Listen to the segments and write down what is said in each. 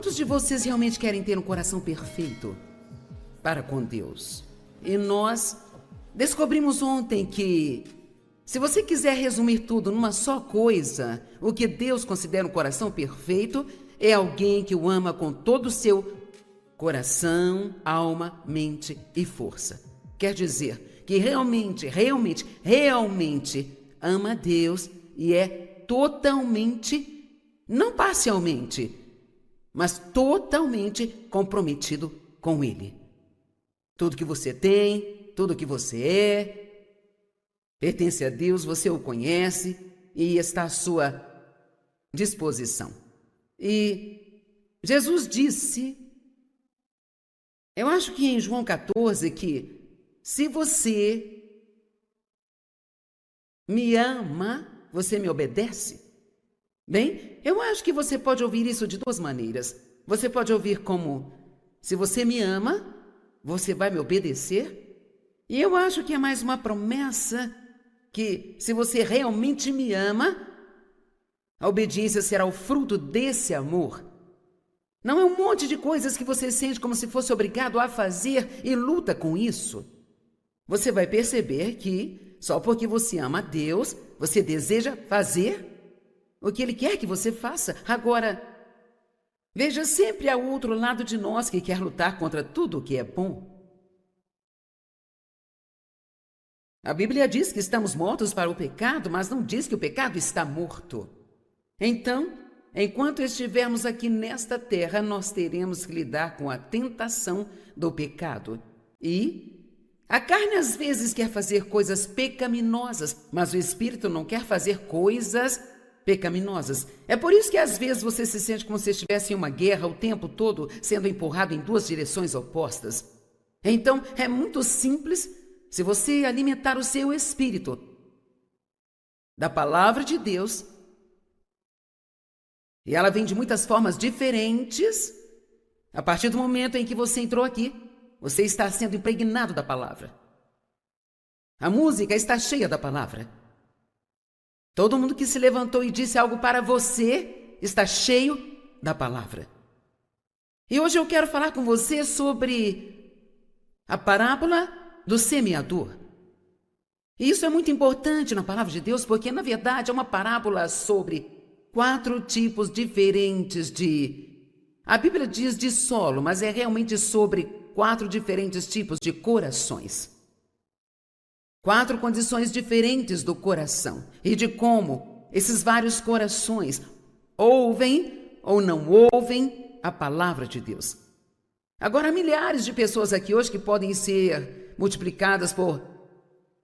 Quantos de vocês realmente querem ter um coração perfeito para com Deus? E nós descobrimos ontem que, se você quiser resumir tudo numa só coisa, o que Deus considera um coração perfeito é alguém que o ama com todo o seu coração, alma, mente e força. Quer dizer que realmente ama Deus e é totalmente, não parcialmente, mas totalmente comprometido com Ele. Tudo que você tem, tudo que você é, pertence a Deus, você o conhece e está à sua disposição. E Jesus disse, eu acho que em João 14, que se você me ama, você me obedece. Bem, eu acho que você pode ouvir isso de duas maneiras. Você pode ouvir como, se você me ama, você vai me obedecer. E eu acho que é mais uma promessa que, se você realmente me ama, a obediência será o fruto desse amor. Não é um monte de coisas que você sente como se fosse obrigado a fazer e luta com isso. Você vai perceber que, só porque você ama a Deus, você deseja fazer o que Ele quer que você faça. Agora, veja, sempre há o outro lado de nós que quer lutar contra tudo o que é bom. A Bíblia diz que estamos mortos para o pecado, mas não diz que o pecado está morto. Então, enquanto estivermos aqui nesta terra, nós teremos que lidar com a tentação do pecado. E a carne às vezes quer fazer coisas pecaminosas, mas o Espírito não quer fazer coisas pecaminosas. É por isso que às vezes você se sente como se estivesse em uma guerra o tempo todo, sendo empurrado em duas direções opostas. Então, é muito simples se você alimentar o seu espírito da palavra de Deus, e ela vem de muitas formas diferentes. A partir do momento em que você entrou aqui, você está sendo impregnado da palavra. A música está cheia da palavra. Todo mundo que se levantou e disse algo para você está cheio da palavra. E hoje eu quero falar com você sobre a parábola do semeador. E isso é muito importante na palavra de Deus, porque na verdade é uma parábola sobre 4 tipos diferentes a Bíblia diz de solo, mas é realmente sobre 4 diferentes tipos de corações. 4 condições diferentes do coração e de como esses vários corações ouvem ou não ouvem a palavra de Deus. Agora, há milhares de pessoas aqui hoje que podem ser multiplicadas por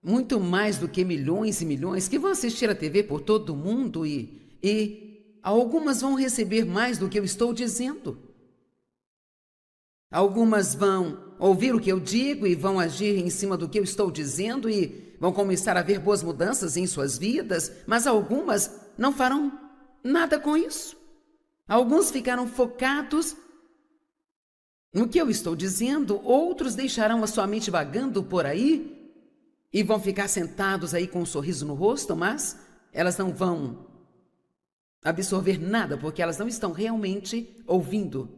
muito mais do que milhões e milhões que vão assistir a TV por todo o mundo e algumas vão receber mais do que eu estou dizendo. Algumas vão ouvir o que eu digo e vão agir em cima do que eu estou dizendo e vão começar a ver boas mudanças em suas vidas, mas algumas não farão nada com isso. Alguns ficaram focados no que eu estou dizendo, outros deixarão a sua mente vagando por aí e vão ficar sentados aí com um sorriso no rosto, mas elas não vão absorver nada, porque elas não estão realmente ouvindo.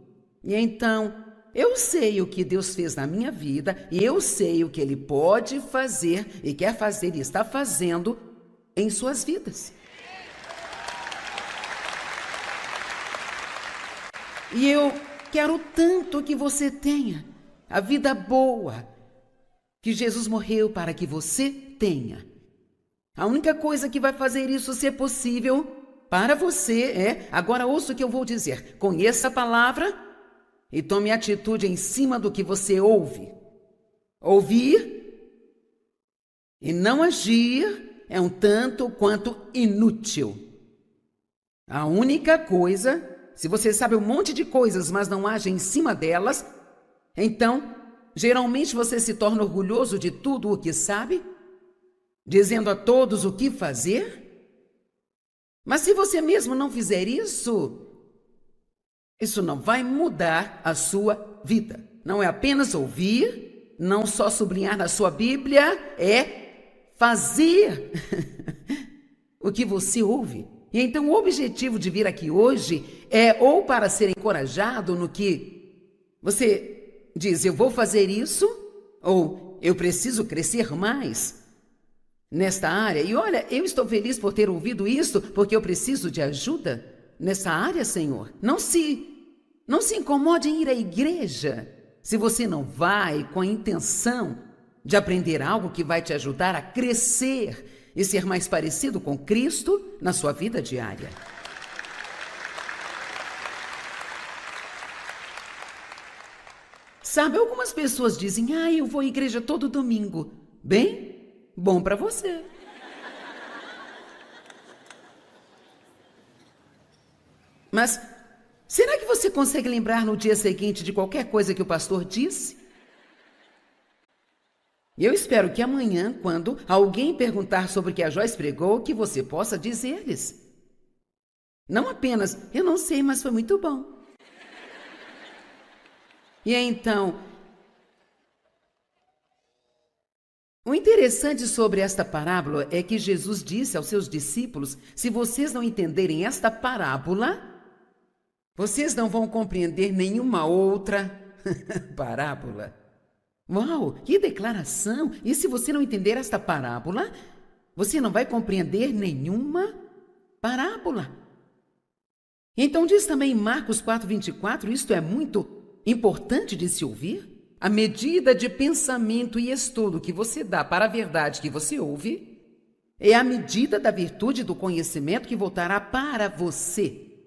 E então, eu sei o que Deus fez na minha vida, e eu sei o que Ele pode fazer, e quer fazer, e está fazendo em suas vidas. E eu quero tanto que você tenha a vida boa que Jesus morreu para que você tenha. A única coisa que vai fazer isso ser possível para você é, agora ouça o que eu vou dizer, conheça a palavra e tome atitude em cima do que você ouve. Ouvir e não agir é um tanto quanto inútil. A única coisa, se você sabe um monte de coisas, mas não age em cima delas, então, geralmente você se torna orgulhoso de tudo o que sabe, dizendo a todos o que fazer. Mas se você mesmo não fizer isso não vai mudar a sua vida. Não é apenas ouvir, não só sublinhar na sua Bíblia, é fazer o que você ouve. E então o objetivo de vir aqui hoje é ou para ser encorajado no que você diz, eu vou fazer isso, ou eu preciso crescer mais nesta área. E olha, eu estou feliz por ter ouvido isso, porque eu preciso de ajuda nessa área, Senhor. Não se incomode em ir à igreja se você não vai com a intenção de aprender algo que vai te ajudar a crescer e ser mais parecido com Cristo na sua vida diária. Sabe, algumas pessoas dizem, eu vou à igreja todo domingo. Bem, bom para você. Mas será que você consegue lembrar no dia seguinte de qualquer coisa que o pastor disse? Eu espero que amanhã, quando alguém perguntar sobre o que a Joyce pregou, que você possa dizer-lhes. Não apenas, eu não sei, mas foi muito bom. E então, o interessante sobre esta parábola é que Jesus disse aos seus discípulos, se vocês não entenderem esta parábola, vocês não vão compreender nenhuma outra parábola. Uau, que declaração! E se você não entender esta parábola, você não vai compreender nenhuma parábola. Então diz também em Marcos 4:24, isto é muito importante de se ouvir. A medida de pensamento e estudo que você dá para a verdade que você ouve é a medida da virtude do conhecimento que voltará para você.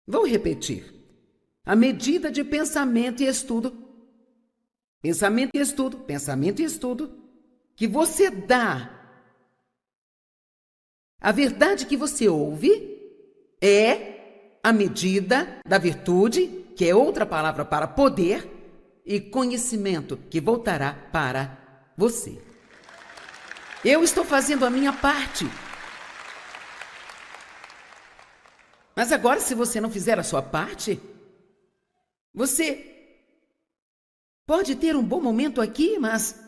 Vou repetir. A medida de pensamento e estudo, que você dá, a verdade que você ouve é a medida da virtude, que é outra palavra para poder, e conhecimento, que voltará para você. Eu estou fazendo a minha parte. Mas agora, se você não fizer a sua parte, você pode ter um bom momento aqui, mas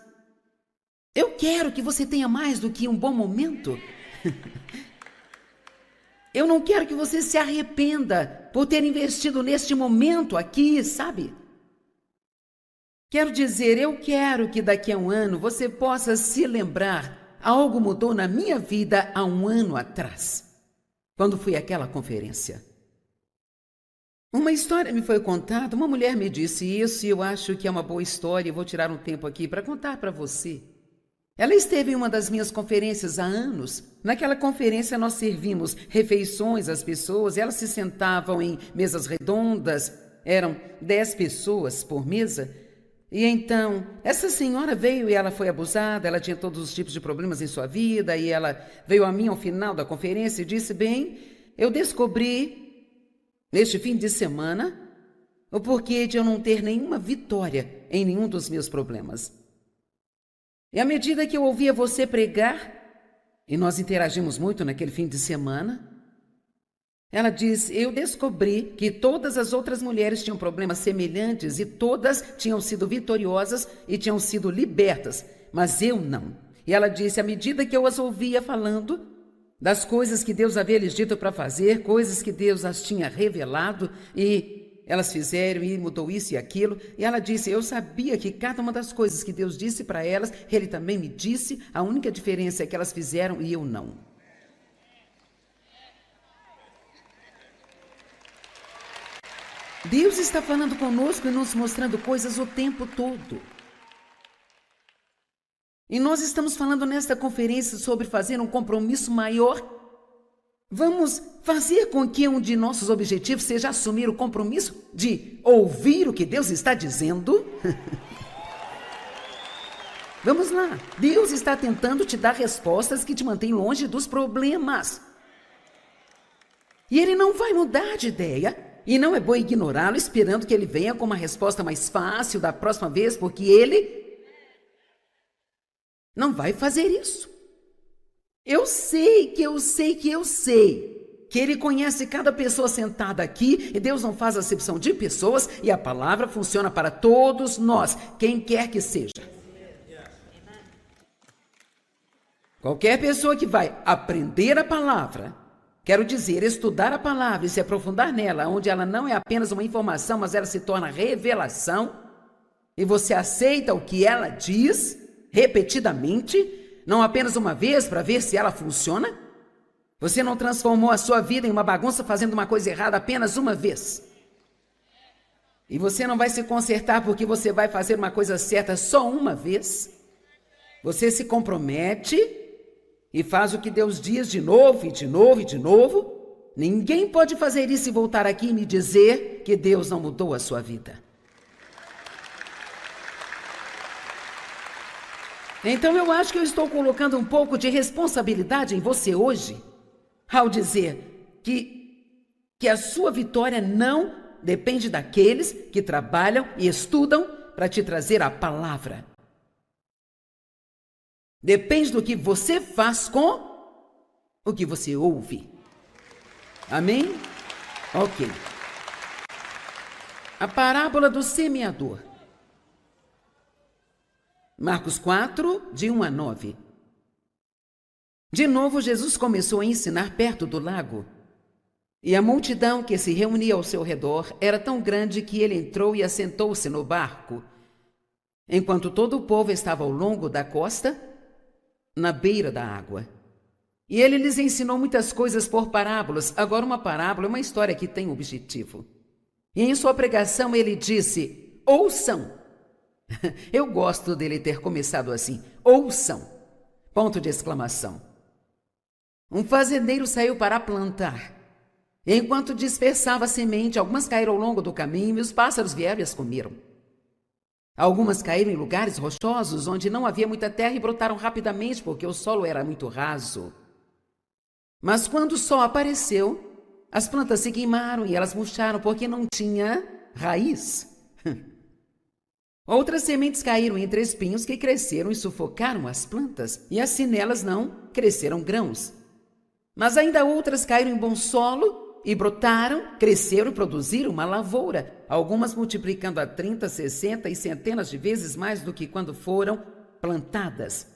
eu quero que você tenha mais do que um bom momento. Eu não quero que você se arrependa por ter investido neste momento aqui, sabe? Quero dizer, eu quero que daqui a um ano você possa se lembrar, algo mudou na minha vida há um ano atrás, quando fui àquela conferência. Uma história me foi contada, uma mulher me disse isso e eu acho que é uma boa história. Eu vou tirar um tempo aqui para contar para você. Ela esteve em uma das minhas conferências há anos. Naquela conferência nós servimos refeições às pessoas, elas se sentavam em mesas redondas, eram 10 pessoas por mesa. E então, essa senhora veio e ela foi abusada, ela tinha todos os tipos de problemas em sua vida e ela veio a mim ao final da conferência e disse, bem, eu descobri neste fim de semana, o porquê de eu não ter nenhuma vitória em nenhum dos meus problemas. E à medida que eu ouvia você pregar, e nós interagimos muito naquele fim de semana, ela disse, eu descobri que todas as outras mulheres tinham problemas semelhantes e todas tinham sido vitoriosas e tinham sido libertas, mas eu não. E ela disse, à medida que eu as ouvia falando das coisas que Deus havia lhes dito para fazer, coisas que Deus as tinha revelado e elas fizeram e mudou isso e aquilo. E ela disse, eu sabia que cada uma das coisas que Deus disse para elas, Ele também me disse, a única diferença é que elas fizeram e eu não. Deus está falando conosco e nos mostrando coisas o tempo todo. E nós estamos falando nesta conferência sobre fazer um compromisso maior. Vamos fazer com que um de nossos objetivos seja assumir o compromisso de ouvir o que Deus está dizendo. Vamos lá. Deus está tentando te dar respostas que te mantêm longe dos problemas. E Ele não vai mudar de ideia. E não é bom ignorá-lo esperando que Ele venha com uma resposta mais fácil da próxima vez, porque Ele não vai fazer isso. Eu sei que Ele conhece cada pessoa sentada aqui e Deus não faz acepção de pessoas e a palavra funciona para todos nós, quem quer que seja. Qualquer pessoa que vai aprender a palavra Quero dizer, estudar a palavra e se aprofundar nela, onde ela não é apenas uma informação, mas ela se torna revelação, e você aceita o que ela diz repetidamente, não apenas uma vez para ver se ela funciona. Você não transformou a sua vida em uma bagunça fazendo uma coisa errada apenas uma vez. E você não vai se consertar porque você vai fazer uma coisa certa só uma vez. Você se compromete e faz o que Deus diz de novo, e de novo, e de novo. Ninguém pode fazer isso e voltar aqui e me dizer que Deus não mudou a sua vida. Então eu acho que eu estou colocando um pouco de responsabilidade em você hoje, ao dizer que a sua vitória não depende daqueles que trabalham e estudam para te trazer a palavra. Depende do que você faz com o que você ouve. Amém? Ok. A parábola do semeador. Marcos 4, de 1 a 9. De novo, Jesus começou a ensinar perto do lago. E a multidão que se reunia ao seu redor era tão grande que ele entrou e assentou-se no barco, enquanto todo o povo estava ao longo da costa, na beira da água. E ele lhes ensinou muitas coisas por parábolas. Agora, uma parábola é uma história que tem objetivo. E em sua pregação ele disse: ouçam. Eu gosto dele ter começado assim: ouçam! Ponto de exclamação. Um fazendeiro saiu para plantar. Enquanto dispersava a semente, algumas caíram ao longo do caminho e os pássaros vieram e as comeram. Algumas caíram em lugares rochosos, onde não havia muita terra e brotaram rapidamente, porque o solo era muito raso. Mas quando o sol apareceu, as plantas se queimaram e elas murcharam, porque não tinha raiz. Outras sementes caíram entre espinhos que cresceram e sufocaram as plantas, e assim nelas não cresceram grãos. Mas ainda outras caíram em bom solo e brotaram, cresceram e produziram uma lavoura, algumas multiplicando a 30, 60 e centenas de vezes mais do que quando foram plantadas.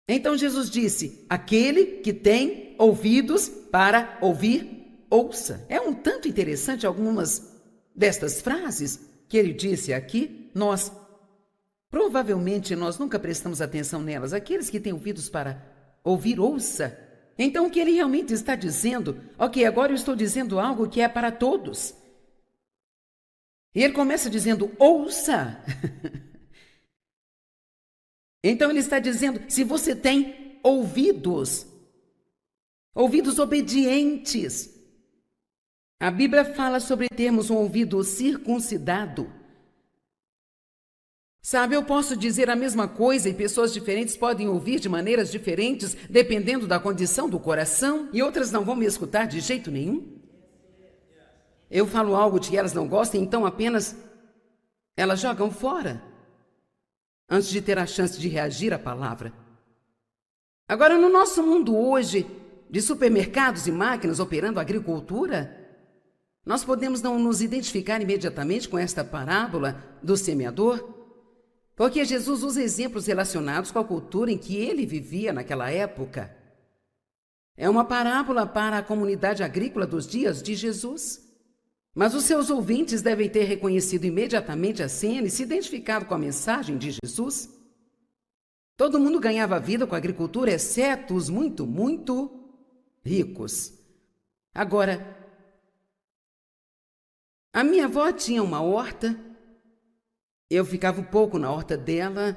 Então Jesus disse: aquele que tem ouvidos para ouvir, ouça. É um tanto interessante algumas destas frases que ele disse aqui. Provavelmente nós nunca prestamos atenção nelas. Aqueles que têm ouvidos para ouvir, ouça. Então o que ele realmente está dizendo? Ok, agora eu estou dizendo algo que é para todos. E ele começa dizendo: ouça. Então ele está dizendo: se você tem ouvidos obedientes. A Bíblia fala sobre termos um ouvido circuncidado. Sabe, eu posso dizer a mesma coisa e pessoas diferentes podem ouvir de maneiras diferentes, dependendo da condição do coração, e outras não vão me escutar de jeito nenhum. Eu falo algo de que elas não gostam, então apenas elas jogam fora, antes de ter a chance de reagir à palavra. Agora, no nosso mundo hoje, de supermercados e máquinas operando a agricultura, nós podemos não nos identificar imediatamente com esta parábola do semeador, porque Jesus usa exemplos relacionados com a cultura em que ele vivia naquela época. É uma parábola para a comunidade agrícola dos dias de Jesus. Mas os seus ouvintes devem ter reconhecido imediatamente a cena e se identificado com a mensagem de Jesus. Todo mundo ganhava vida com a agricultura, exceto os muito, muito ricos. Agora, a minha avó tinha uma horta. Eu ficava um pouco na horta dela,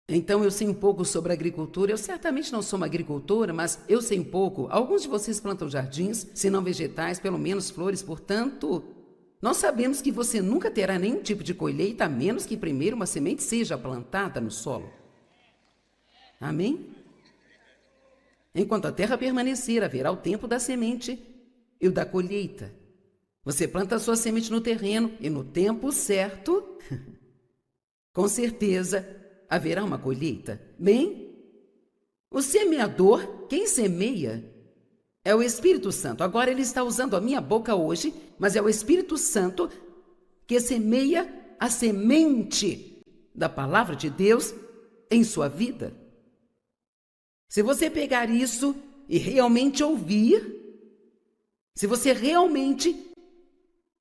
então eu sei um pouco sobre agricultura. Eu certamente não sou uma agricultora, mas eu sei um pouco. Alguns de vocês plantam jardins, se não vegetais, pelo menos flores. Portanto, nós sabemos que você nunca terá nenhum tipo de colheita, a menos que primeiro uma semente seja plantada no solo. Amém? Enquanto a terra permanecer, haverá o tempo da semente e o da colheita. Você planta a sua semente no terreno e no tempo certo, com certeza, haverá uma colheita. Bem, o semeador, quem semeia, é o Espírito Santo. Agora ele está usando a minha boca hoje, mas é o Espírito Santo que semeia a semente da palavra de Deus em sua vida. Se você pegar isso e realmente ouvir, se você realmente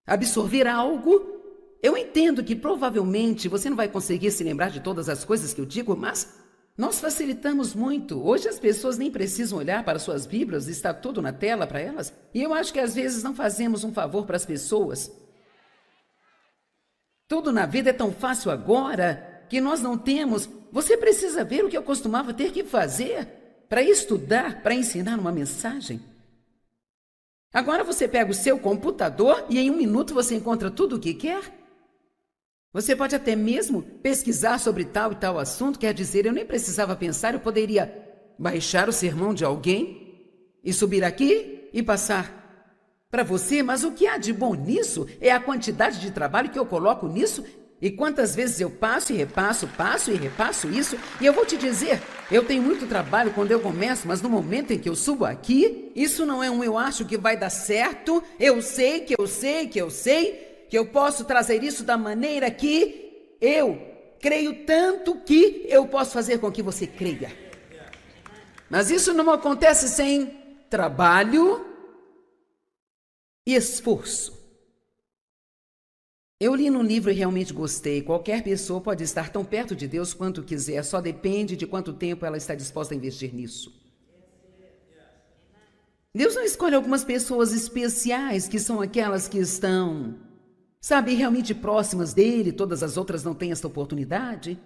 absorver algo, eu entendo que provavelmente você não vai conseguir se lembrar de todas as coisas que eu digo, mas nós facilitamos muito. Hoje as pessoas nem precisam olhar para suas Bíblias, está tudo na tela para elas. E eu acho que às vezes não fazemos um favor para as pessoas. Tudo na vida é tão fácil agora que nós não temos. Você precisa ver o que eu costumava ter que fazer para estudar, para ensinar uma mensagem. Agora você pega o seu computador e em 1 minuto você encontra tudo o que quer. Você pode até mesmo pesquisar sobre tal e tal assunto, quer dizer, eu nem precisava pensar, eu poderia baixar o sermão de alguém e subir aqui e passar para você, mas o que há de bom nisso é a quantidade de trabalho que eu coloco nisso e quantas vezes eu passo e repasso, passo e repasso isso. E eu vou te dizer, eu tenho muito trabalho quando eu começo, mas no momento em que eu subo aqui, isso não é eu acho que vai dar certo, eu sei que eu posso trazer isso da maneira que eu creio tanto que eu posso fazer com que você creia. Mas isso não acontece sem trabalho e esforço. Eu li num livro e realmente gostei. Qualquer pessoa pode estar tão perto de Deus quanto quiser, só depende de quanto tempo ela está disposta a investir nisso. Deus não escolhe algumas pessoas especiais, que são aquelas que estão, sabe, realmente próximas dele, todas as outras não têm esta oportunidade.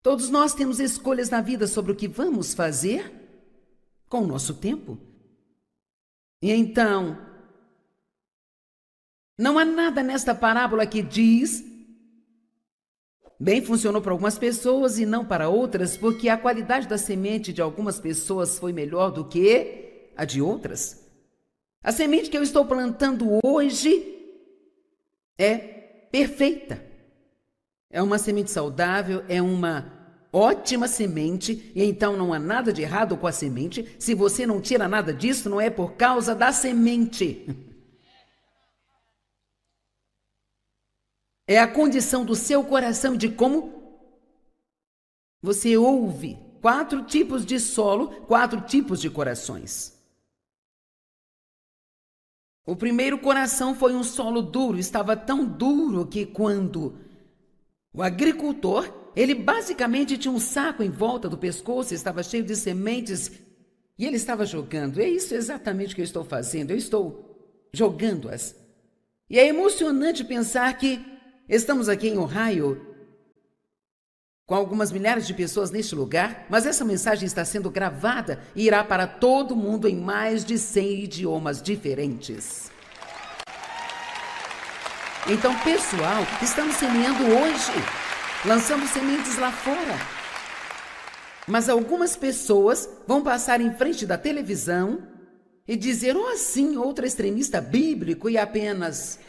Todos nós temos escolhas na vida sobre o que vamos fazer com o nosso tempo. E então, não há nada nesta parábola que diz, bem, funcionou para algumas pessoas e não para outras, porque a qualidade da semente de algumas pessoas foi melhor do que a de outras. A semente que eu estou plantando hoje é perfeita. É uma semente saudável, é uma ótima semente, e então não há nada de errado com a semente. Se você não tira nada disso, não é por causa da semente. É a condição do seu coração, de como você ouve. 4 tipos de solo, 4 tipos de corações. O primeiro coração foi um solo duro, estava tão duro que quando o agricultor, ele basicamente tinha um saco em volta do pescoço, estava cheio de sementes e ele estava jogando. É isso exatamente que eu estou fazendo, eu estou jogando-as. E é emocionante pensar que estamos aqui em Ohio com algumas milhares de pessoas neste lugar, mas essa mensagem está sendo gravada e irá para todo mundo em mais de 100 idiomas diferentes. Então, pessoal, estamos semeando hoje, lançando sementes lá fora. Mas algumas pessoas vão passar em frente da televisão e dizer, oh, sim, outro extremista bíblico e apenas...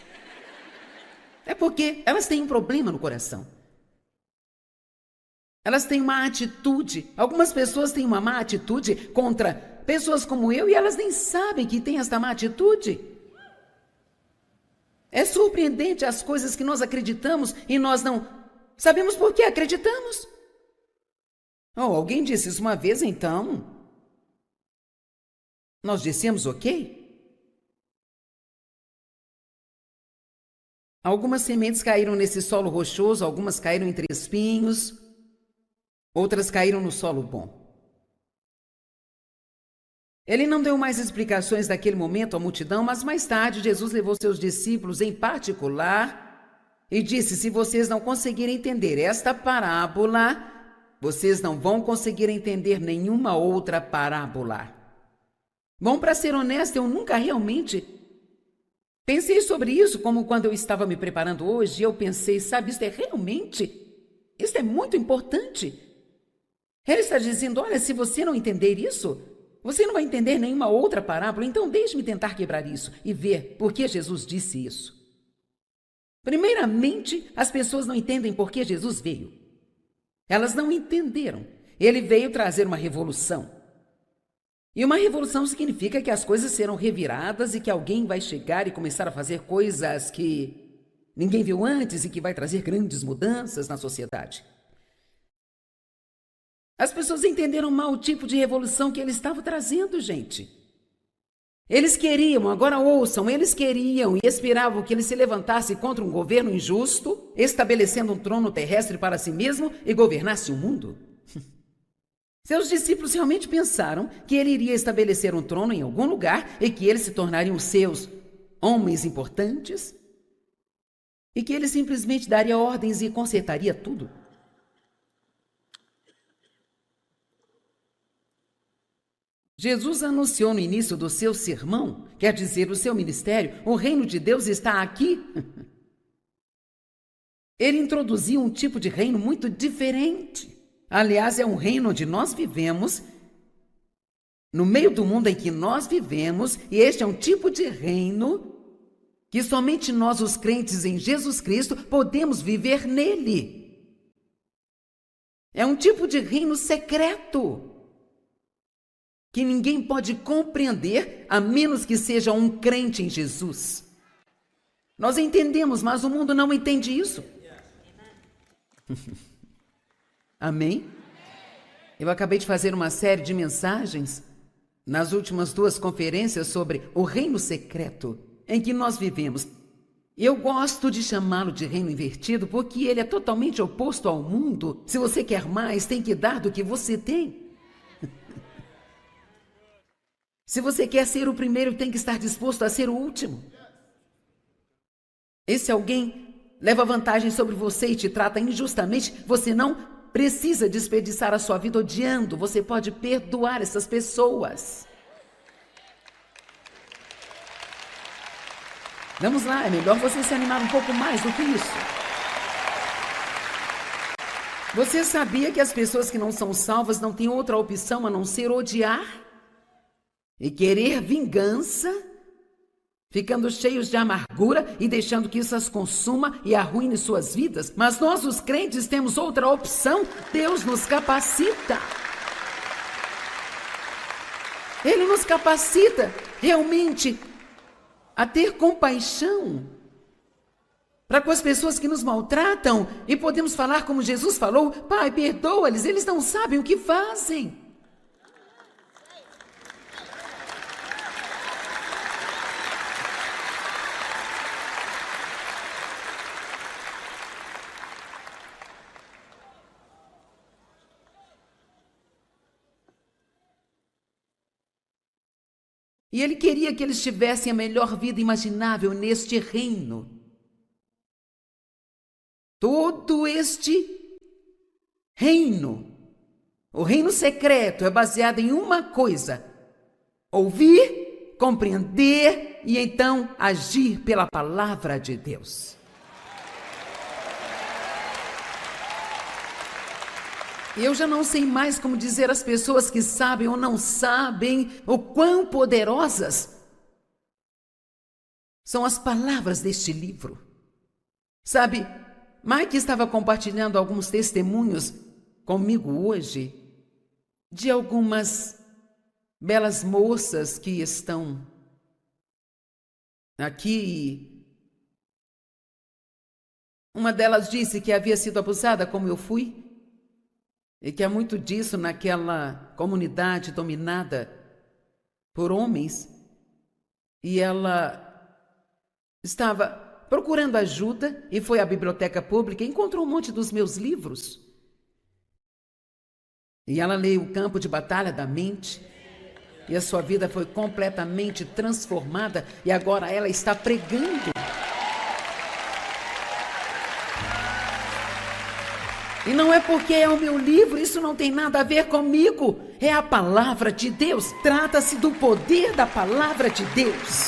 É porque elas têm um problema no coração. Elas têm uma atitude, algumas pessoas têm uma má atitude contra pessoas como eu e elas nem sabem que têm esta má atitude. É surpreendente as coisas que nós acreditamos e nós não sabemos por que acreditamos. Oh, alguém disse isso uma vez, então nós dissemos ok? Algumas sementes caíram nesse solo rochoso, algumas caíram entre espinhos, outras caíram no solo bom. Ele não deu mais explicações naquele momento à multidão, mas mais tarde Jesus levou seus discípulos em particular e disse, se vocês não conseguirem entender esta parábola, vocês não vão conseguir entender nenhuma outra parábola. Bom, para ser honesto, eu nunca realmente pensei sobre isso, como quando eu estava me preparando hoje, eu pensei, sabe, isso é muito importante. Ele está dizendo, olha, se você não entender isso, você não vai entender nenhuma outra parábola, então deixe-me tentar quebrar isso e ver por que Jesus disse isso. Primeiramente, as pessoas não entendem por que Jesus veio. Elas não entenderam. Ele veio trazer uma revolução. E uma revolução significa que as coisas serão reviradas e que alguém vai chegar e começar a fazer coisas que ninguém viu antes e que vai trazer grandes mudanças na sociedade. As pessoas entenderam mal o tipo de revolução que ele estava trazendo, gente. Eles queriam, agora ouçam, eles queriam e esperavam que ele se levantasse contra um governo injusto, estabelecendo um trono terrestre para si mesmo e governasse o mundo. Seus discípulos realmente pensaram que ele iria estabelecer um trono em algum lugar e que eles se tornariam seus homens importantes e que ele simplesmente daria ordens e consertaria tudo. Jesus anunciou no início do seu sermão, quer dizer, o seu ministério, o reino de Deus está aqui. Ele introduziu um tipo de reino muito diferente. Aliás, é um reino onde nós vivemos, no meio do mundo em que nós vivemos, e este é um tipo de reino que somente nós, os crentes em Jesus Cristo, podemos viver nele. É um tipo de reino secreto, que ninguém pode compreender a menos que seja um crente em Jesus. Nós entendemos, mas o mundo não entende isso. Amém? Eu acabei de fazer uma série de mensagens nas últimas 2 conferências sobre o reino secreto em que nós vivemos. Eu gosto de chamá-lo de reino invertido porque ele é totalmente oposto ao mundo. Se você quer mais, tem que dar do que você tem. Se você quer ser o primeiro, tem que estar disposto a ser o último. E se alguém leva vantagem sobre você e te trata injustamente, você não precisa desperdiçar a sua vida odiando. Você pode perdoar essas pessoas. Vamos lá, é melhor você se animar um pouco mais do que isso. Você sabia que as pessoas que não são salvas não têm outra opção a não ser odiar? E querer vingança, ficando cheios de amargura e deixando que isso as consuma e arruine suas vidas. Mas nós, os crentes, temos outra opção. Deus nos capacita. Ele nos capacita realmente a ter compaixão para com as pessoas que nos maltratam. E podemos falar como Jesus falou: Pai, perdoa-lhes, eles não sabem o que fazem. E ele queria que eles tivessem a melhor vida imaginável neste reino. Todo este reino, o reino secreto, é baseado em uma coisa: ouvir, compreender e então agir pela palavra de Deus. Eu já não sei mais como dizer às pessoas que sabem ou não sabem o quão poderosas são as palavras deste livro. Sabe, Mike estava compartilhando alguns testemunhos comigo hoje de algumas belas moças que estão aqui. Uma delas disse que havia sido abusada como eu fui. E que há muito disso naquela comunidade dominada por homens. E ela estava procurando ajuda e foi à biblioteca pública e encontrou um monte dos meus livros. E ela leu O Campo de Batalha da Mente. E a sua vida foi completamente transformada. E agora ela está pregando. E não é porque é o meu livro, isso não tem nada a ver comigo. É a palavra de Deus. Trata-se do poder da palavra de Deus.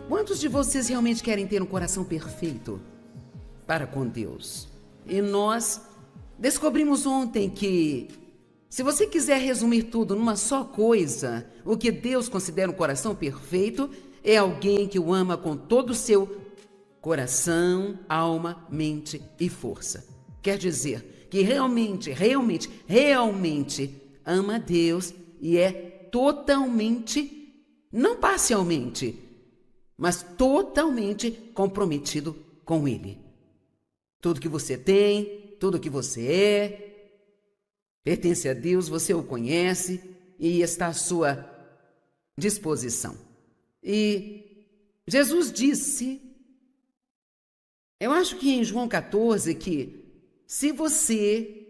Quantos de vocês realmente querem ter um coração perfeito para com Deus? E nós descobrimos ontem que, se você quiser resumir tudo numa só coisa, o que Deus considera um coração perfeito é alguém que o ama com todo o seu coração, alma, mente e força. Quer dizer que realmente ama a Deus e é totalmente, não parcialmente, mas totalmente comprometido com Ele. Tudo que você tem, tudo que você é, pertence a Deus, você o conhece e está à sua disposição. E Jesus disse, eu acho que em João 14, que se você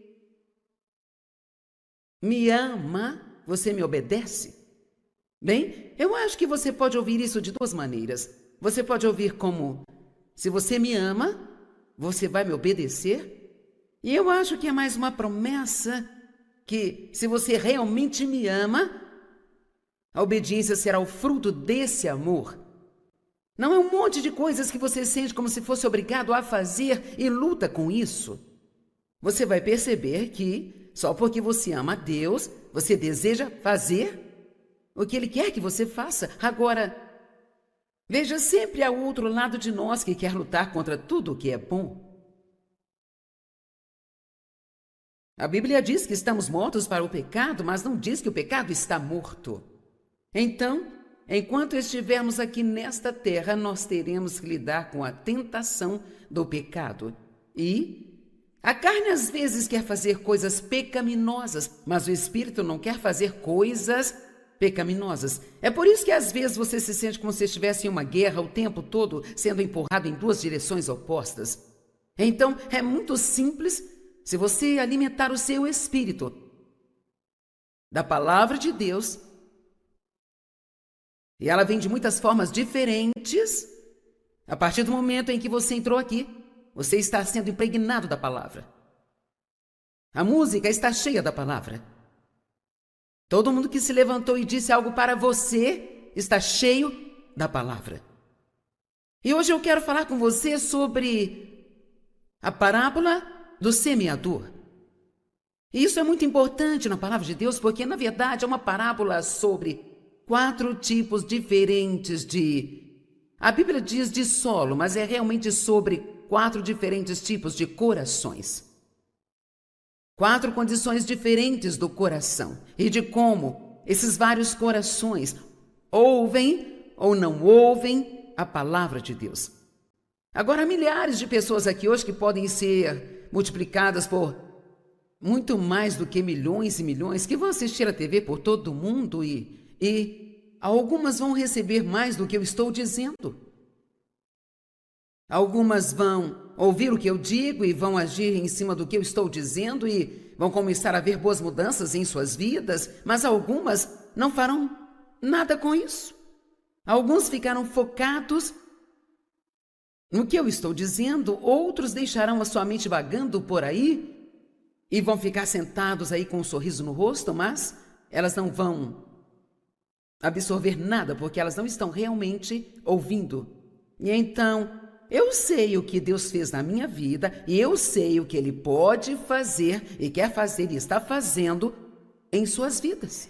me ama, você me obedece. Bem, eu acho que você pode ouvir isso de duas maneiras. Você pode ouvir como, se você me ama, você vai me obedecer. E eu acho que é mais uma promessa que, se você realmente me ama, a obediência será o fruto desse amor. Não é um monte de coisas que você sente como se fosse obrigado a fazer e luta com isso. Você vai perceber que, só porque você ama a Deus, você deseja fazer o que Ele quer que você faça. Agora, veja, sempre há o outro lado de nós que quer lutar contra tudo o que é bom. A Bíblia diz que estamos mortos para o pecado, mas não diz que o pecado está morto. Então, enquanto estivermos aqui nesta terra, nós teremos que lidar com a tentação do pecado. E a carne às vezes quer fazer coisas pecaminosas, mas o Espírito não quer fazer coisas pecaminosas. É por isso que às vezes você se sente como se estivesse em uma guerra o tempo todo, sendo empurrado em duas direções opostas. Então, é muito simples se você alimentar o seu espírito da palavra de Deus. E ela vem de muitas formas diferentes. A partir do momento em que você entrou aqui, você está sendo impregnado da palavra. A música está cheia da palavra. Todo mundo que se levantou e disse algo para você está cheio da palavra. E hoje eu quero falar com você sobre a parábola do semeador. E isso é muito importante na palavra de Deus, porque na verdade é uma parábola sobre 4 tipos diferentes a Bíblia diz de solo, mas é realmente sobre 4 diferentes tipos de corações. 4 condições diferentes do coração e de como esses vários corações ouvem ou não ouvem a palavra de Deus. Agora, há milhares de pessoas aqui hoje que podem ser multiplicadas por muito mais do que milhões e milhões que vão assistir a TV por todo o mundo e algumas vão receber mais do que eu estou dizendo. Algumas vão ouvir o que eu digo e vão agir em cima do que eu estou dizendo e vão começar a ver boas mudanças em suas vidas, mas algumas não farão nada com isso. Alguns ficaram focados no que eu estou dizendo, outros deixarão a sua mente vagando por aí e vão ficar sentados aí com um sorriso no rosto, mas elas não vão absorver nada, porque elas não estão realmente ouvindo. E então, eu sei o que Deus fez na minha vida e eu sei o que Ele pode fazer e quer fazer e está fazendo em suas vidas.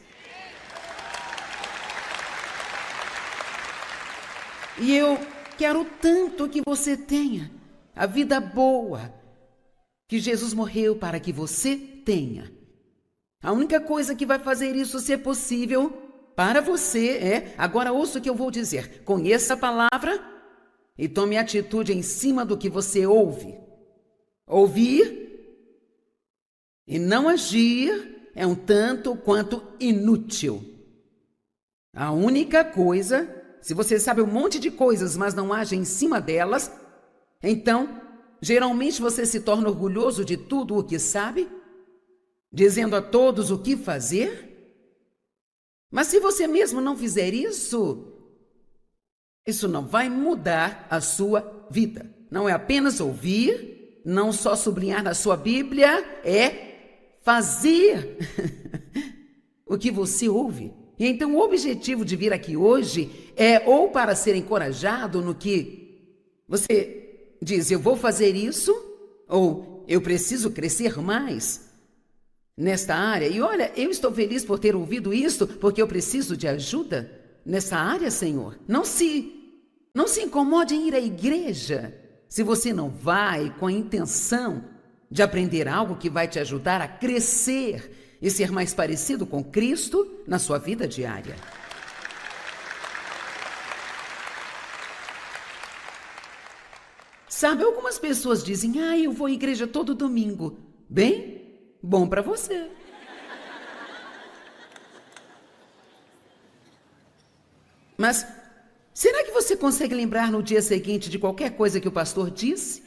E eu quero tanto que você tenha a vida boa que Jesus morreu para que você tenha. A única coisa que vai fazer isso ser possível para você é, agora ouça o que eu vou dizer, conheça a palavra e tome atitude em cima do que você ouve. Ouvir e não agir é um tanto quanto inútil. A única coisa, se você sabe um monte de coisas, mas não age em cima delas, então, geralmente você se torna orgulhoso de tudo o que sabe, dizendo a todos o que fazer. Mas se você mesmo não fizer isso não vai mudar a sua vida. Não é apenas ouvir, não só sublinhar na sua Bíblia, é fazer o que você ouve. E então o objetivo de vir aqui hoje é ou para ser encorajado no que você diz, eu vou fazer isso, ou eu preciso crescer mais nesta área. E olha, eu estou feliz por ter ouvido isso, porque eu preciso de ajuda nessa área, Senhor. Não se Não se incomode em ir à igreja se você não vai com a intenção de aprender algo que vai te ajudar a crescer e ser mais parecido com Cristo na sua vida diária. Sabe, algumas pessoas dizem, eu vou à igreja todo domingo. Bem, bom para você. Mas será que você consegue lembrar no dia seguinte de qualquer coisa que o pastor disse?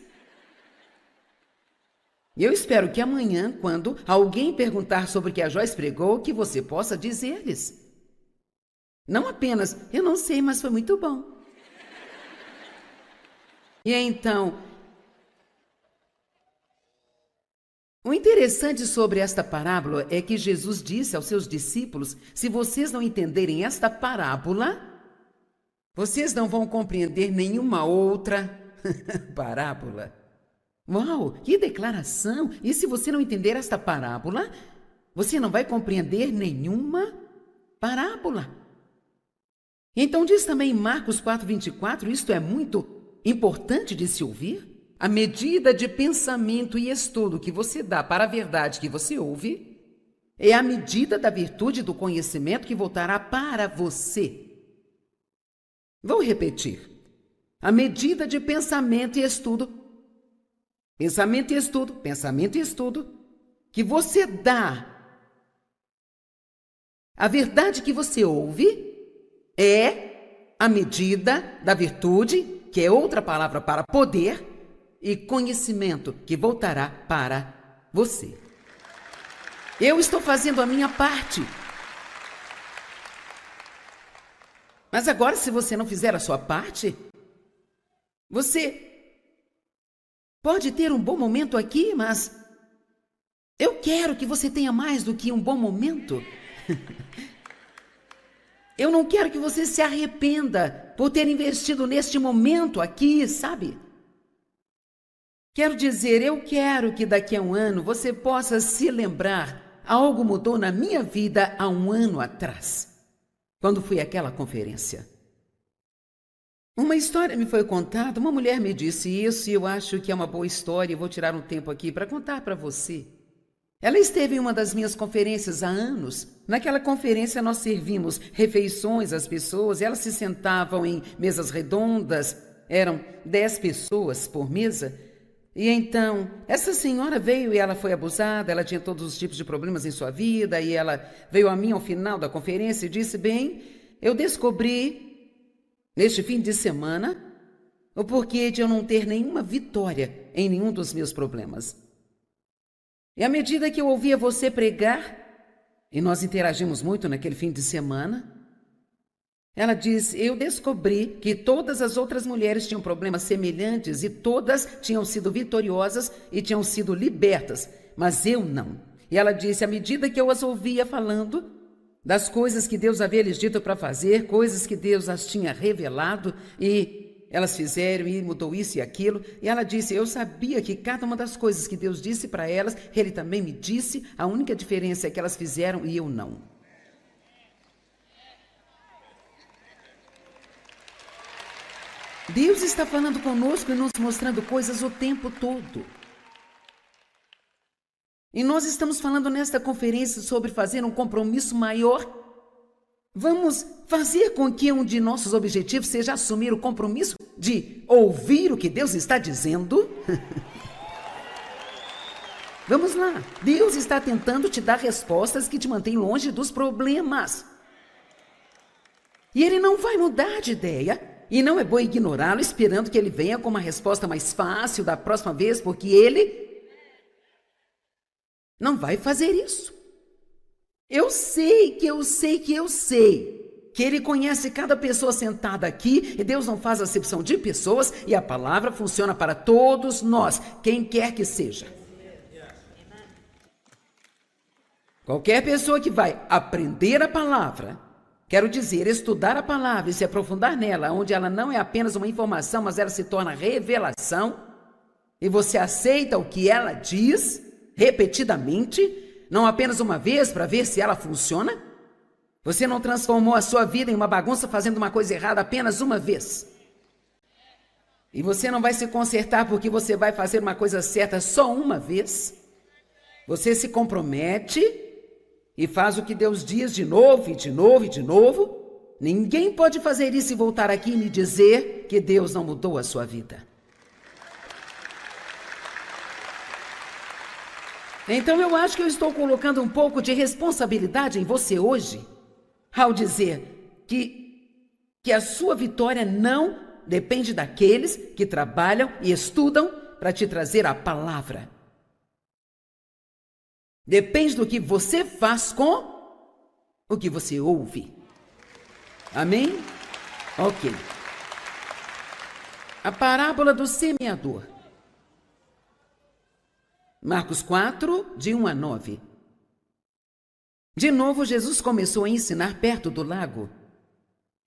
Eu espero que amanhã, quando alguém perguntar sobre o que a Joyce pregou, que você possa dizer-lhes. Não apenas, eu não sei, mas foi muito bom. E então, o interessante sobre esta parábola é que Jesus disse aos seus discípulos, se vocês não entenderem esta parábola, vocês não vão compreender nenhuma outra parábola. Uau, que declaração! E se você não entender esta parábola, você não vai compreender nenhuma parábola. Então diz também em Marcos 4:24, isto é muito importante de se ouvir. A medida de pensamento e estudo que você dá para a verdade que você ouve é a medida da virtude do conhecimento que voltará para você. Vou repetir. A medida de pensamento e estudo, que você dá a verdade que você ouve é a medida da virtude, que é outra palavra para poder, e conhecimento, que voltará para você. Eu estou fazendo a minha parte. Mas agora, se você não fizer a sua parte, você pode ter um bom momento aqui, mas eu quero que você tenha mais do que um bom momento. Eu não quero que você se arrependa por ter investido neste momento aqui, sabe? Quero dizer, eu quero que daqui a um ano você possa se lembrar, algo mudou na minha vida há um ano atrás, quando fui àquela conferência. Uma história me foi contada, uma mulher me disse isso e eu acho que é uma boa história e vou tirar um tempo aqui para contar para você. Ela esteve em uma das minhas conferências há anos. Naquela conferência nós servimos refeições às pessoas, elas se sentavam em mesas redondas, eram 10 pessoas por mesa. E então, essa senhora veio e ela foi abusada, ela tinha todos os tipos de problemas em sua vida, e ela veio a mim ao final da conferência e disse, bem, eu descobri, neste fim de semana, o porquê de eu não ter nenhuma vitória em nenhum dos meus problemas. E à medida que eu ouvia você pregar, e nós interagimos muito naquele fim de semana, ela disse, eu descobri que todas as outras mulheres tinham problemas semelhantes e todas tinham sido vitoriosas e tinham sido libertas, mas eu não. E ela disse, à medida que eu as ouvia falando das coisas que Deus havia lhes dito para fazer, coisas que Deus as tinha revelado e elas fizeram e mudou isso e aquilo. E ela disse, eu sabia que cada uma das coisas que Deus disse para elas, Ele também me disse, a única diferença é que elas fizeram e eu não. Deus está falando conosco e nos mostrando coisas o tempo todo. E nós estamos falando nesta conferência sobre fazer um compromisso maior. Vamos fazer com que um de nossos objetivos seja assumir o compromisso de ouvir o que Deus está dizendo. Vamos lá. Deus está tentando te dar respostas que te mantêm longe dos problemas. E Ele não vai mudar de ideia. E não é bom ignorá-lo esperando que Ele venha com uma resposta mais fácil da próxima vez, porque Ele não vai fazer isso. Eu sei que Ele conhece cada pessoa sentada aqui e Deus não faz acepção de pessoas e a palavra funciona para todos nós, quem quer que seja. Qualquer pessoa que vai aprender a palavra, quero dizer, estudar a palavra e se aprofundar nela, onde ela não é apenas uma informação, mas ela se torna revelação, e você aceita o que ela diz repetidamente, não apenas uma vez para ver se ela funciona. Você não transformou a sua vida em uma bagunça fazendo uma coisa errada apenas uma vez. E você não vai se consertar porque você vai fazer uma coisa certa só uma vez. Você se compromete e faz o que Deus diz de novo, e de novo, e de novo. Ninguém pode fazer isso e voltar aqui e me dizer que Deus não mudou a sua vida. Então eu acho que eu estou colocando um pouco de responsabilidade em você hoje, ao dizer que a sua vitória não depende daqueles que trabalham e estudam para te trazer a palavra. Depende do que você faz com o que você ouve. Amém? Ok. A parábola do semeador. Marcos 4, de 1 a 9. De novo, Jesus começou a ensinar perto do lago.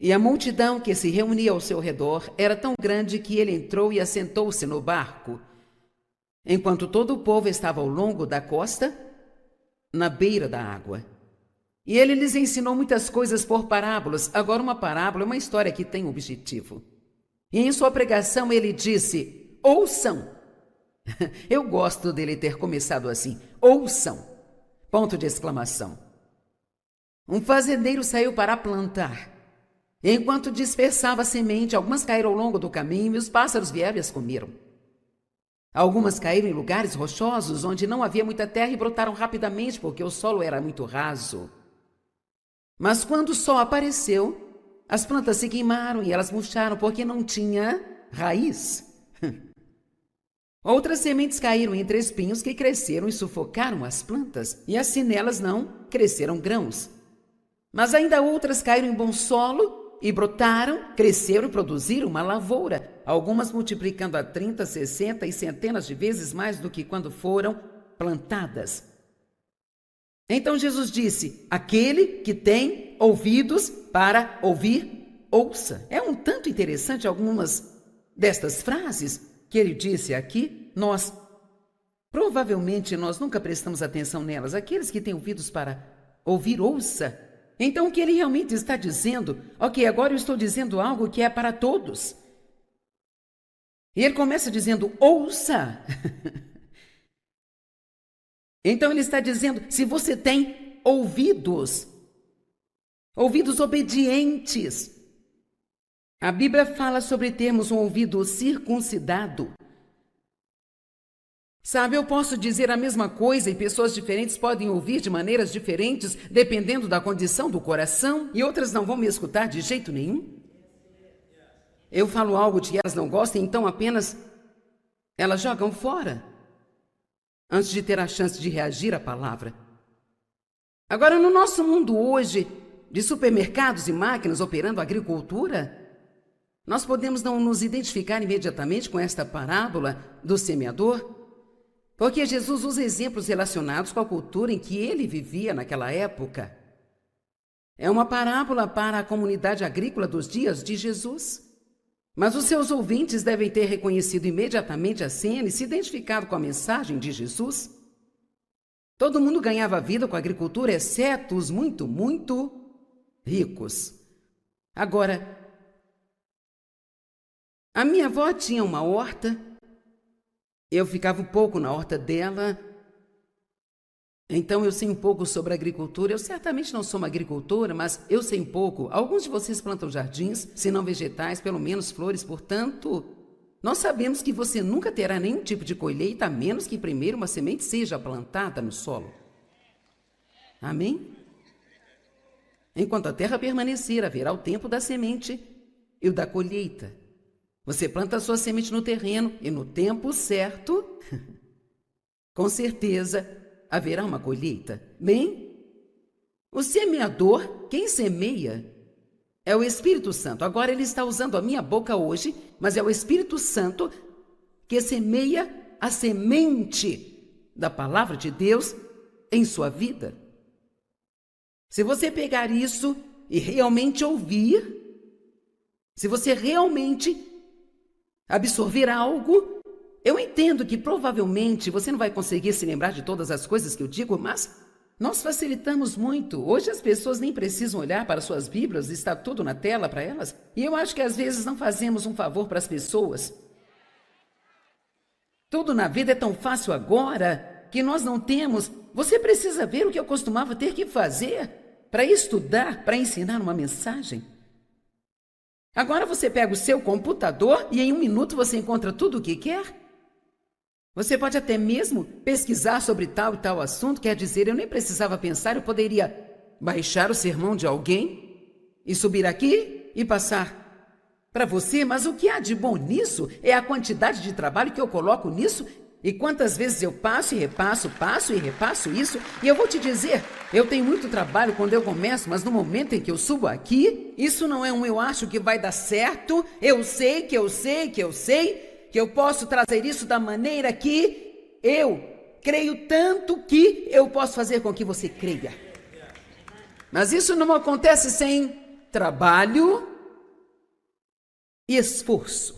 E a multidão que se reunia ao seu redor era tão grande que ele entrou e assentou-se no barco, enquanto todo o povo estava ao longo da costa, na beira da água. E ele lhes ensinou muitas coisas por parábolas. Agora, uma parábola é uma história que tem um objetivo. E em sua pregação ele disse: ouçam. Eu gosto dele ter começado assim: ouçam! Ponto de exclamação. Um fazendeiro saiu para plantar. Enquanto dispersava a semente, algumas caíram ao longo do caminho e os pássaros vieram e as comeram. Algumas caíram em lugares rochosos, onde não havia muita terra e brotaram rapidamente, porque o solo era muito raso. Mas quando o sol apareceu, as plantas se queimaram e elas murcharam, porque não tinha raiz. Outras sementes caíram entre espinhos que cresceram e sufocaram as plantas, e assim nelas não cresceram grãos. Mas ainda outras caíram em bom solo e brotaram, cresceram e produziram uma lavoura, algumas multiplicando a 30, 60 e centenas de vezes mais do que quando foram plantadas. Então Jesus disse: aquele que tem ouvidos para ouvir, ouça. É um tanto interessante algumas destas frases que ele disse aqui. Provavelmente nós nunca prestamos atenção nelas. Aqueles que têm ouvidos para ouvir, ouça. Então o que ele realmente está dizendo? Ok, agora eu estou dizendo algo que é para todos. E ele começa dizendo: ouça. Então ele está dizendo: se você tem ouvidos obedientes. A Bíblia fala sobre termos um ouvido circuncidado. Sabe, eu posso dizer a mesma coisa e pessoas diferentes podem ouvir de maneiras diferentes, dependendo da condição do coração, e outras não vão me escutar de jeito nenhum. Eu falo algo que elas não gostam, então apenas elas jogam fora, antes de ter a chance de reagir à palavra. Agora, no nosso mundo hoje, de supermercados e máquinas operando a agricultura, nós podemos não nos identificar imediatamente com esta parábola do semeador, porque Jesus usa exemplos relacionados com a cultura em que ele vivia naquela época. É uma parábola para a comunidade agrícola dos dias de Jesus. Mas os seus ouvintes devem ter reconhecido imediatamente a cena e se identificado com a mensagem de Jesus. Todo mundo ganhava vida com a agricultura, exceto os muito, muito ricos. Agora, a minha avó tinha uma horta. Eu ficava um pouco na horta dela, então eu sei um pouco sobre agricultura. Eu certamente não sou uma agricultora, mas eu sei um pouco. Alguns de vocês plantam jardins, se não vegetais, pelo menos flores. Portanto, nós sabemos que você nunca terá nenhum tipo de colheita, a menos que primeiro uma semente seja plantada no solo. Amém? Enquanto a terra permanecer, haverá o tempo da semente e o da colheita. Você planta a sua semente no terreno e no tempo certo, com certeza, haverá uma colheita. Bem, o semeador, quem semeia, é o Espírito Santo. Agora ele está usando a minha boca hoje, mas é o Espírito Santo que semeia a semente da palavra de Deus em sua vida. Se você pegar isso e realmente ouvir, se você realmente absorver algo, eu entendo que provavelmente você não vai conseguir se lembrar de todas as coisas que eu digo, mas nós facilitamos muito. Hoje as pessoas nem precisam olhar para suas Bíblias, está tudo na tela para elas. E eu acho que às vezes não fazemos um favor para as pessoas. Tudo na vida é tão fácil agora que nós não temos. Você precisa ver o que eu costumava ter que fazer para estudar, para ensinar uma mensagem. Agora você pega o seu computador e em 1 minuto você encontra tudo o que quer. Você pode até mesmo pesquisar sobre tal e tal assunto, quer dizer, eu nem precisava pensar, eu poderia baixar o sermão de alguém e subir aqui e passar para você, mas o que há de bom nisso é a quantidade de trabalho que eu coloco nisso e quantas vezes eu passo e repasso, passo e repasso isso. E eu vou te dizer, eu tenho muito trabalho quando eu começo, mas no momento em que eu subo aqui, isso não é eu acho que vai dar certo, eu sei que eu posso trazer isso da maneira que eu creio tanto que eu posso fazer com que você creia. Mas isso não acontece sem trabalho e esforço.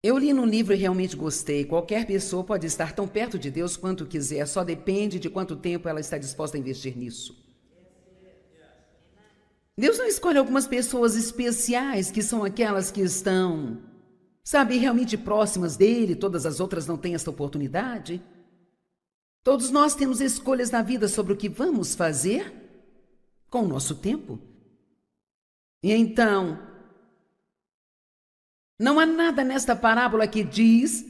Eu li num livro e realmente gostei. Qualquer pessoa pode estar tão perto de Deus quanto quiser, só depende de quanto tempo ela está disposta a investir nisso. Deus não escolhe algumas pessoas especiais, que são aquelas que estão, sabe, realmente próximas dele, todas as outras não têm esta oportunidade. Todos nós temos escolhas na vida sobre o que vamos fazer com o nosso tempo. E então, não há nada nesta parábola que diz,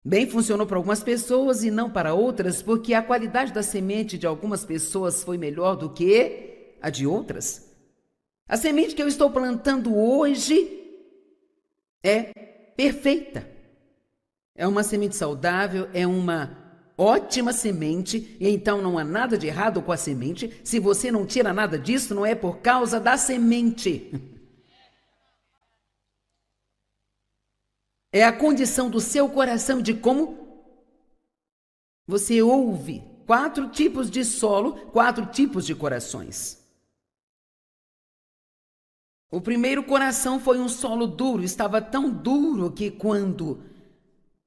bem, funcionou para algumas pessoas e não para outras, porque a qualidade da semente de algumas pessoas foi melhor do que a de outras. A semente que eu estou plantando hoje é perfeita. É uma semente saudável, é uma ótima semente, e então não há nada de errado com a semente. Se você não tira nada disso, não é por causa da semente. É a condição do seu coração, de como você ouve. 4 tipos de solo, 4 tipos de corações. O primeiro coração foi um solo duro, estava tão duro que quando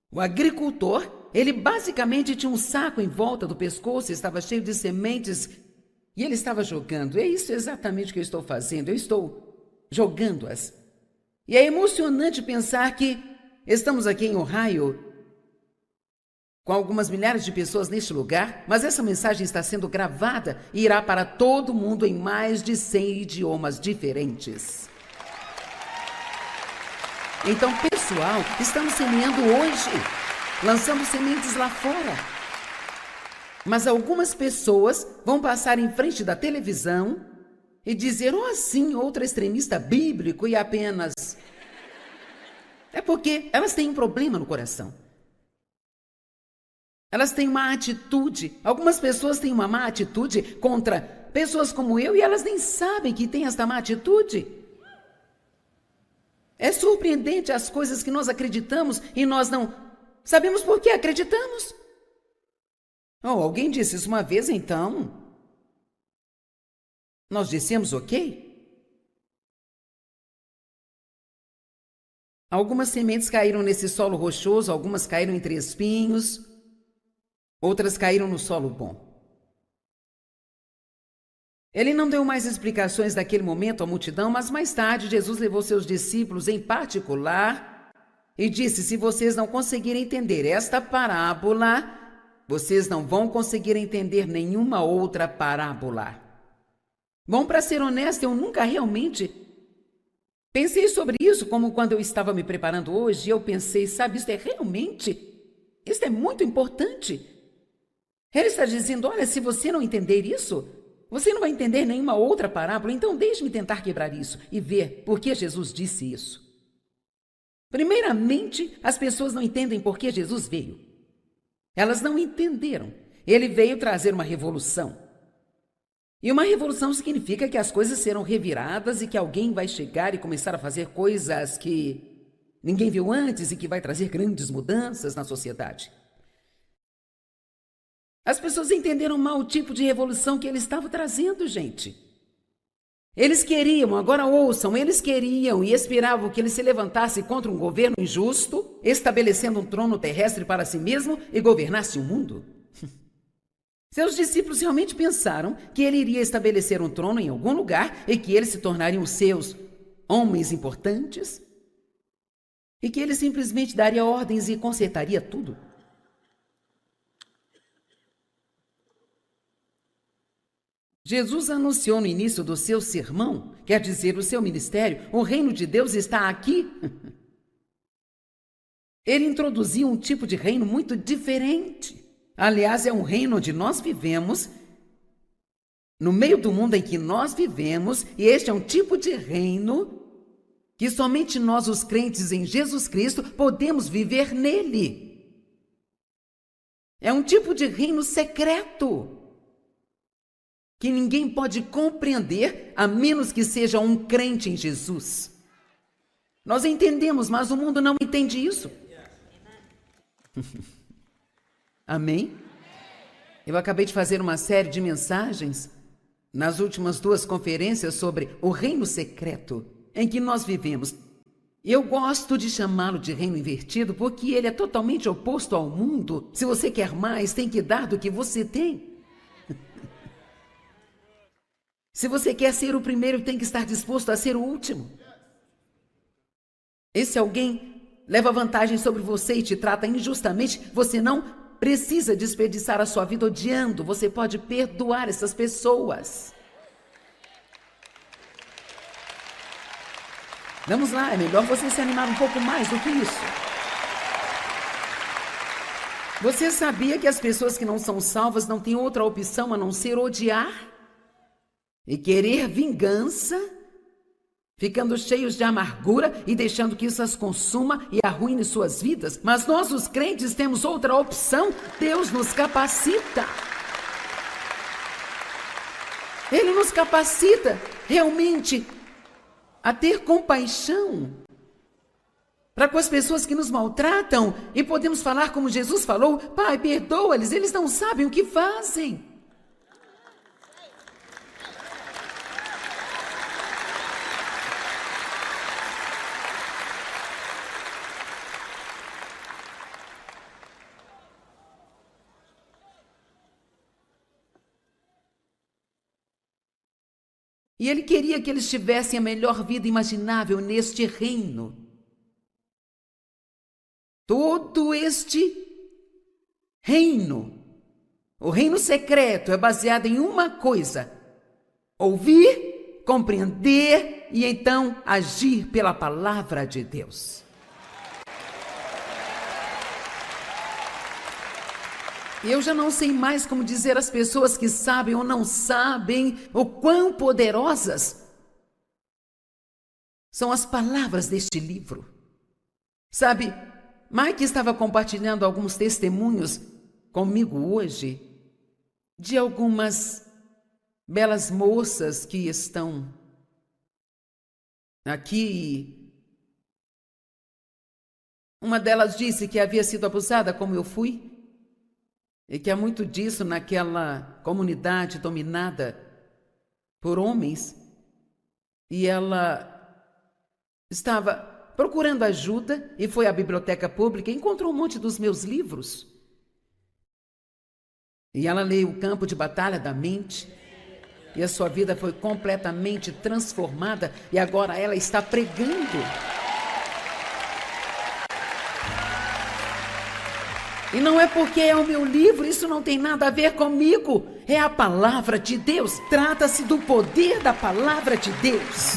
o agricultor, ele basicamente tinha um saco em volta do pescoço, estava cheio de sementes e ele estava jogando. É isso exatamente que eu estou fazendo, eu estou jogando-as. E é emocionante pensar que estamos aqui em Ohio com algumas milhares de pessoas neste lugar, mas essa mensagem está sendo gravada e irá para todo mundo em mais de 100 idiomas diferentes. Então, pessoal, estamos semeando hoje, lançando sementes lá fora. Mas algumas pessoas vão passar em frente da televisão e dizer, oh, sim, outro extremista bíblico e apenas... É porque elas têm um problema no coração. Elas têm uma atitude. Algumas pessoas têm uma má atitude contra pessoas como eu e elas nem sabem que têm esta má atitude. É surpreendente as coisas que nós acreditamos e nós não sabemos por que acreditamos. Oh, alguém disse isso uma vez, então nós dissemos ok. Algumas sementes caíram nesse solo rochoso, algumas caíram entre espinhos, outras caíram no solo bom. Ele não deu mais explicações naquele momento à multidão, mas mais tarde Jesus levou seus discípulos em particular e disse, se vocês não conseguirem entender esta parábola, vocês não vão conseguir entender nenhuma outra parábola. Bom, para ser honesto, eu nunca realmente pensei sobre isso, como quando eu estava me preparando hoje, eu pensei, sabe, isso é muito importante. Ele está dizendo, olha, se você não entender isso, você não vai entender nenhuma outra parábola, então deixe-me tentar quebrar isso e ver por que Jesus disse isso. Primeiramente, as pessoas não entendem por que Jesus veio. Elas não entenderam. Ele veio trazer uma revolução. E uma revolução significa que as coisas serão reviradas e que alguém vai chegar e começar a fazer coisas que ninguém viu antes e que vai trazer grandes mudanças na sociedade. As pessoas entenderam mal o tipo de revolução que ele estava trazendo, gente. Eles queriam, agora ouçam, eles queriam e esperavam que ele se levantasse contra um governo injusto, estabelecendo um trono terrestre para si mesmo e governasse o mundo. Seus discípulos realmente pensaram que ele iria estabelecer um trono em algum lugar e que eles se tornariam seus homens importantes? e que ele simplesmente daria ordens e consertaria tudo. Jesus anunciou no início do seu sermão, quer dizer, o seu ministério, o reino de Deus está aqui. Ele introduziu um tipo de reino muito diferente. Aliás, é um reino onde nós vivemos, no meio do mundo em que nós vivemos, e este é um tipo de reino que somente nós, os crentes em Jesus Cristo, podemos viver nele. É um tipo de reino secreto, que ninguém pode compreender a menos que seja um crente em Jesus. Nós entendemos, mas o mundo não entende isso. Amém? Eu acabei de fazer uma série de mensagens nas últimas 2 conferências sobre o reino secreto em que nós vivemos. Eu gosto de chamá-lo de reino invertido porque ele é totalmente oposto ao mundo. Se você quer mais, tem que dar do que você tem. Se você quer ser o primeiro, tem que estar disposto a ser o último. E se alguém leva vantagem sobre você e te trata injustamente, você não precisa desperdiçar a sua vida odiando. Você pode perdoar essas pessoas. Vamos lá, é melhor você se animar um pouco mais do que isso. Você sabia que as pessoas que não são salvas não têm outra opção a não ser odiar e querer vingança, ficando cheios de amargura e deixando que isso as consuma e arruine suas vidas? Mas nós, os crentes, temos outra opção. Deus nos capacita. Ele nos capacita realmente a ter compaixão para com as pessoas que nos maltratam, e podemos falar como Jesus falou: Pai, perdoa-lhes, eles não sabem o que fazem. E ele queria que eles tivessem a melhor vida imaginável neste reino. Todo este reino, o reino secreto, é baseado em uma coisa: ouvir, compreender e então agir pela palavra de Deus. Eu já não sei mais como dizer às pessoas que sabem ou não sabem o quão poderosas são as palavras deste livro. Sabe, Mike estava compartilhando alguns testemunhos comigo hoje de algumas belas moças que estão aqui. Uma delas disse que havia sido abusada como eu fui, e que há muito disso naquela comunidade dominada por homens, e ela estava procurando ajuda e foi à biblioteca pública e encontrou um monte dos meus livros. E ela leu O Campo de Batalha da Mente, e a sua vida foi completamente transformada, e agora ela está pregando. E não é porque é o meu livro, isso não tem nada a ver comigo. É a palavra de Deus. Trata-se do poder da palavra de Deus.